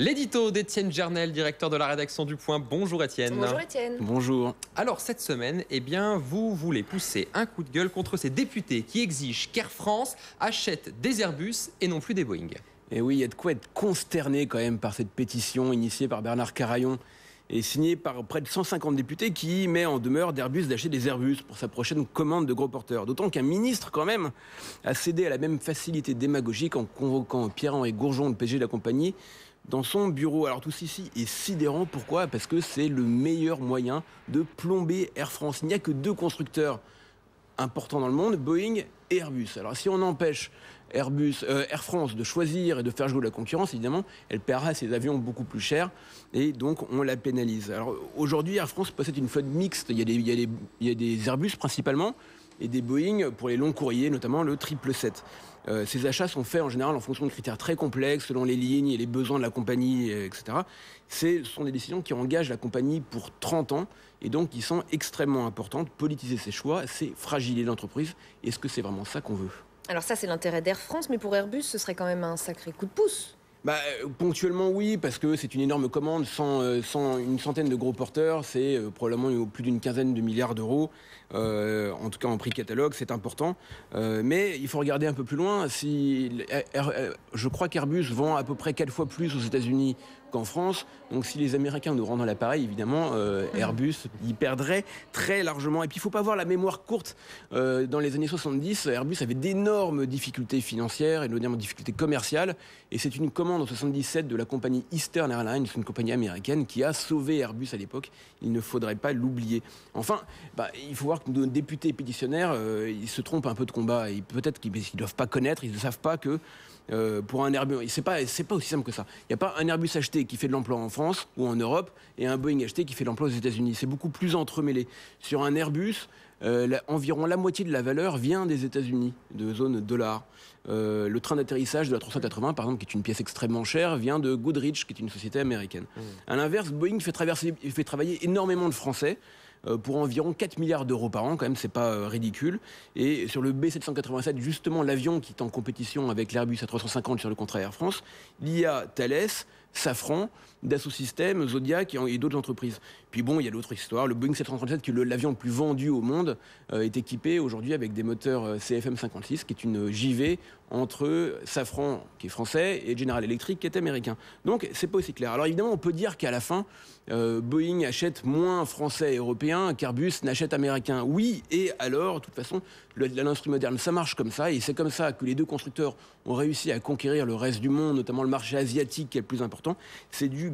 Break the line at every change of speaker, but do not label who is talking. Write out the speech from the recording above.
L'édito d'Étienne Gernel, directeur de la rédaction du Point. Bonjour Étienne.
Bonjour Étienne.
Bonjour.
Alors cette semaine, vous voulez pousser un coup de gueule contre ces députés qui exigent qu'Air France achète des Airbus et non plus des Boeing.
Et oui, il y a de quoi être consterné quand même par cette pétition initiée par Bernard Carayon et signée par près de 150 députés qui met en demeure d'Airbus d'acheter des Airbus pour sa prochaine commande de gros porteurs. D'autant qu'un ministre quand même a cédé à la même facilité démagogique en convoquant Pierre-Henri Gourgeon, le PG de la compagnie, dans son bureau. Alors tout ceci est sidérant. Pourquoi ? Parce que c'est le meilleur moyen de plomber Air France. Il n'y a que deux constructeurs importants dans le monde, Boeing et Airbus. Alors si on empêche Air France de choisir et de faire jouer la concurrence, évidemment, elle paiera ses avions beaucoup plus cher et donc on la pénalise. Alors aujourd'hui, Air France possède une flotte mixte. Il y a des Airbus principalement et des Boeing pour les longs courriers, notamment le 777. Ces achats sont faits en général en fonction de critères très complexes, selon les lignes et les besoins de la compagnie, etc. Ce sont des décisions qui engagent la compagnie pour 30 ans et donc qui sont extrêmement importantes. Politiser ses choix, c'est fragiliser l'entreprise. Est-ce que c'est vraiment ça qu'on veut ?
Alors ça, c'est l'intérêt d'Air France, mais pour Airbus, ce serait quand même un sacré coup de pouce.
Ponctuellement oui, parce que c'est une énorme commande, sans une centaine de gros porteurs, c'est probablement plus d'une quinzaine de milliards d'euros, en tout cas en prix catalogue, c'est important. Mais il faut regarder un peu plus loin. Je crois qu'Airbus vend à peu près 4 fois plus aux États-Unis qu'en France. Donc si les Américains nous rendent l'appareil, évidemment, Airbus y perdrait très largement. Et puis il ne faut pas avoir la mémoire courte. Dans les années 70, Airbus avait d'énormes difficultés financières et d'énormes difficultés commerciales. Et c'est une commande en 77 de la compagnie Eastern Airlines, une compagnie américaine, qui a sauvé Airbus à l'époque. Il ne faudrait pas l'oublier. Enfin, il faut voir que nos députés pétitionnaires, ils se trompent un peu de combat. Et peut-être qu'ils ne doivent pas connaître, ils ne savent pas que pour un Airbus, c'est pas aussi simple que ça. Il n'y a pas un Airbus acheté qui fait de l'emploi en France ou en Europe et un Boeing acheté qui fait de l'emploi aux États-Unis. C'est beaucoup plus entremêlé. Sur un Airbus, environ la moitié de la valeur vient des États-Unis, de zone dollar. Le train d'atterrissage de la 380, par exemple, qui est une pièce extrêmement chère, vient de Goodrich, qui est une société américaine. À l'inverse, Boeing fait travailler énormément de Français. Pour environ 4 milliards d'euros par an, quand même, c'est pas ridicule. Et sur le B787, justement, l'avion qui est en compétition avec l'Airbus A350 sur le contrat Air France, il y a Thales, Safran, Dassault Systèmes, Zodiac et d'autres entreprises. Puis bon, il y a d'autres histoires. Le Boeing 737, qui est l'avion le plus vendu au monde, est équipé aujourd'hui avec des moteurs CFM56, qui est une JV entre Safran, qui est français, et General Electric, qui est américain. Donc, c'est pas aussi clair. Alors évidemment, on peut dire qu'à la fin, Boeing achète moins français et européen qu'Airbus n'achète américain. Oui, et alors, de toute façon, l'industrie moderne, ça marche comme ça, et c'est comme ça que les deux constructeurs ont réussi à conquérir le reste du monde, notamment le marché asiatique qui est le plus important. C'est du